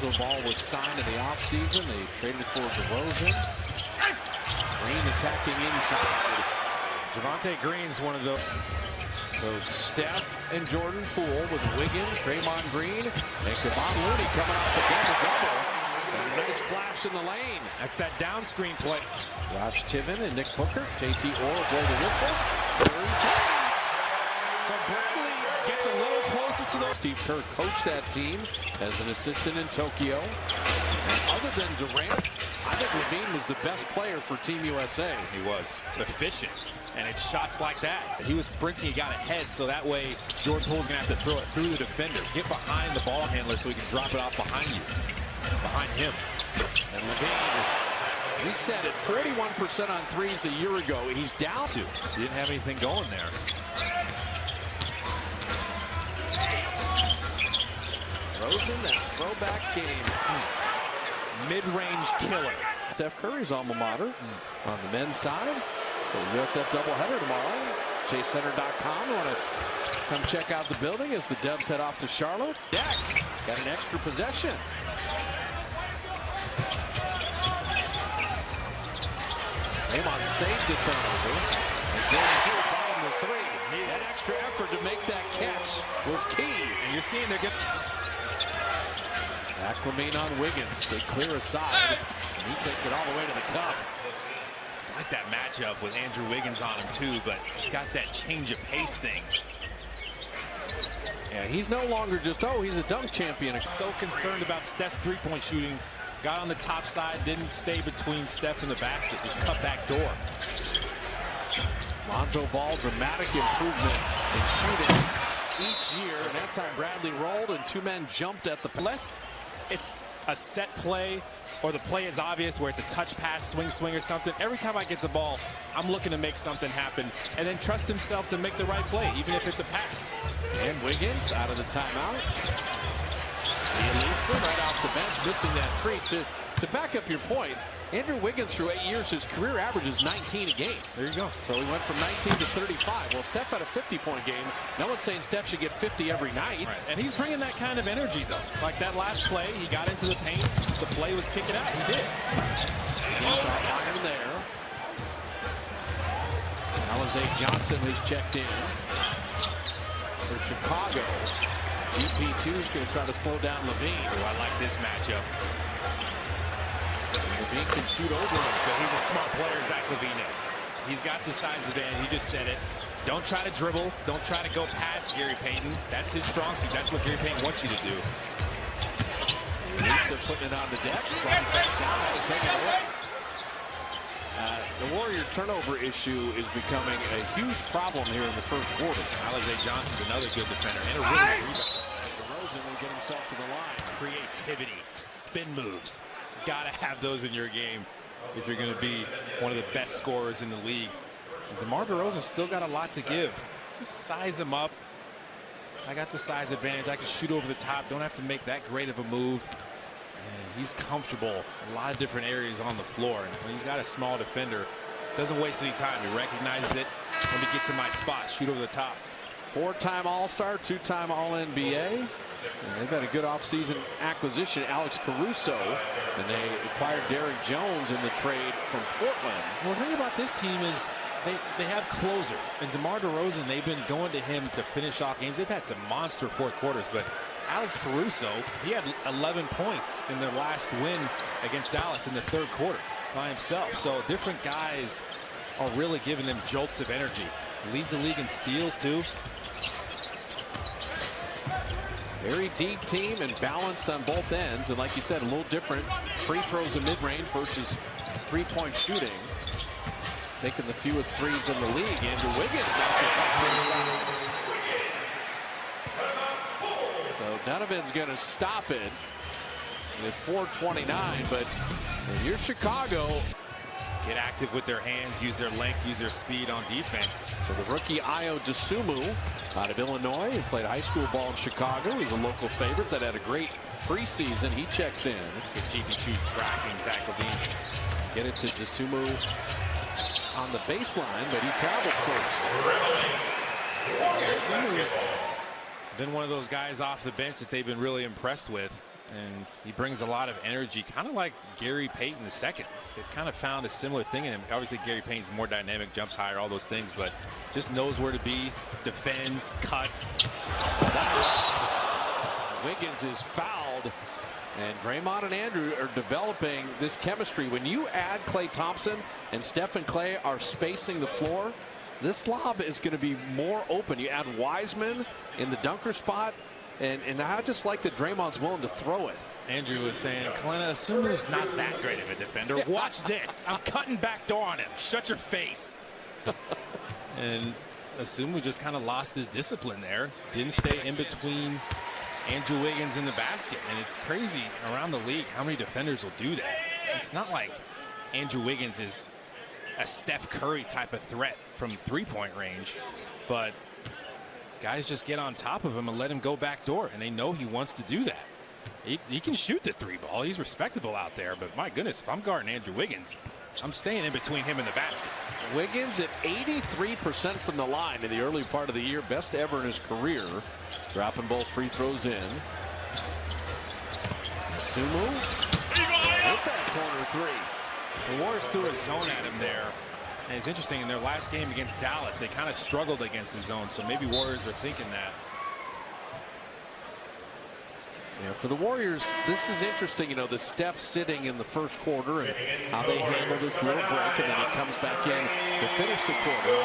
Lonzo Ball was signed in the offseason. They traded for DeRozan. Green attacking inside. Javonte Green's one of those. So Steph and Jordan Poole with Wiggins, Draymond Green, and Kevon Looney coming off the double-double. And a nice flash in the lane. That's that down screen play. Josh Tiven and Nick Booker. JT Orr blow the whistles. So Bradley gets a little closer to those. Steve Kerr coached that team as an assistant in Tokyo. And other than Durant, I think Levine was the best player for Team USA. He was efficient. And it's shots like that. He was sprinting, he got ahead, so that way Jordan Poole's going to have to throw it through the defender. Get behind the ball handler so he can drop it off behind you. Behind him. And Levine, he set it 41% on threes a year ago. He's down to. He didn't have anything going there. Rosen, that throwback game. Mid-range killer. Steph Curry's alma mater on the men's side. So USF doubleheader tomorrow. JCenter.com. You want to come check out the building as the Dubs head off to Charlotte. Deck got an extra possession. Draymond saved the turnover. And Jordan Poole bottom the three. That extra effort to make that catch was key. And you're seeing they're getting. Back Lamine on Wiggins. They clear aside. And he takes it all the way to the cup. I like that matchup with Andrew Wiggins on him too, but he's got that change of pace thing. Yeah, he's no longer just, oh, he's a dunk champion. So concerned about Steph's three-point shooting. Got on the top side, didn't stay between Steph and the basket, just cut back door. Lonzo Ball, dramatic improvement in shooting each year. And that time Bradley rolled and two men jumped at the. Unless it's a set play or the play is obvious where it's a touch pass, swing or something. Every time I get the ball, I'm looking to make something happen and then trust himself to make the right play, even if it's a pass. And Wiggins out of the timeout. Bielitsa right off the bench, missing that three. To back up your point, Andrew Wiggins through 8 years, his career average is 19 a game. There you go. So he went from 19 to 35. Well, Steph had a 50-point game. No one's saying Steph should get 50 every night. Right. And he's bringing that kind of energy, though. Like that last play, he got into the paint. The play was kicking out. He did. He's on iron there. Alize Johnson has checked in for Chicago. GP2 is going to try to slow down Levine. Oh, I like this matchup. Levine can shoot over him. But he's a smart player, Zach Levine is. He's got the size advantage. He just said it. Don't try to dribble. Don't try to go past Gary Payton. That's his strong suit. That's what Gary Payton wants you to do. Lisa putting it on the deck. Back down to take it away. The Warrior turnover issue is becoming a huge problem here in the first quarter. Alize Johnson's another good defender and a really good rebound. DeRozan will get himself to the line. Creativity, spin moves. Got to have those in your game if you're going to be one of the best scorers in the league. DeMar DeRozan still got a lot to give. Just size him up. I got the size advantage. I can shoot over the top. Don't have to make that great of a move. And he's comfortable in a lot of different areas on the floor. And when he's got a small defender, doesn't waste any time. He recognizes it. Let me get to my spot. Shoot over the top. 4-time All-Star, 2-time All-NBA. They've had a good offseason acquisition, Alex Caruso, and they acquired Derrick Jones in the trade from Portland. Well, the thing about this team is they have closers, and DeMar DeRozan, they've been going to him to finish off games. They've had some monster fourth quarters, but Alex Caruso, he had 11 points in their last win against Dallas in the third quarter by himself. So different guys are really giving them jolts of energy. He leads the league in steals, too. Very deep team and balanced on both ends. And like you said, a little different. Free throws in mid-range versus three-point shooting. Taking the fewest threes in the league. Andrew Wiggins now inside. So Donovan's going to stop it with 4:29. But if you're Chicago, get active with their hands, use their length, use their speed on defense. So the rookie Ayo Dosunmu out of Illinois, who played high school ball in Chicago. He's a local favorite that had a great preseason. He checks in. Get GP2 tracking Zach Levine. Get it to Dosunmu on the baseline, but he traveled first. Dosunmu's been one of those guys off the bench that they've been really impressed with. And he brings a lot of energy, kind of like Gary Payton II. They've kind of found a similar thing in him. Obviously, Gary Payton's more dynamic, jumps higher, all those things, but just knows where to be, defends, cuts. Wiggins is fouled, and Draymond and Andrew are developing this chemistry. When you add Klay Thompson and Steph and Klay are spacing the floor, this lob is going to be more open. You add Wiseman in the dunker spot, and I just like that Draymond's willing to throw it. Andrew was saying, Kalena Asumu's not that great of a defender. Watch this. I'm cutting back door on him. Shut your face. And Asumu just kind of lost his discipline there. Didn't stay in between Andrew Wiggins in the basket. And it's crazy around the league how many defenders will do that. It's not like Andrew Wiggins is a Steph Curry type of threat from three-point range, but guys just get on top of him and let him go back door, and they know he wants to do that. He can shoot the three ball. He's respectable out there, but my goodness, if I'm guarding Andrew Wiggins, I'm staying in between him and the basket. Wiggins at 83% from the line in the early part of the year, best ever in his career. Dropping both free throws in. Sumo hit that corner three. The Warriors threw a zone at him there. And it's interesting, in their last game against Dallas, they kind of struggled against the zone, so maybe Warriors are thinking that. Yeah, for the Warriors, this is interesting. You know, the Steph sitting in the first quarter and how they handle this little break, and then he comes back in to finish the quarter.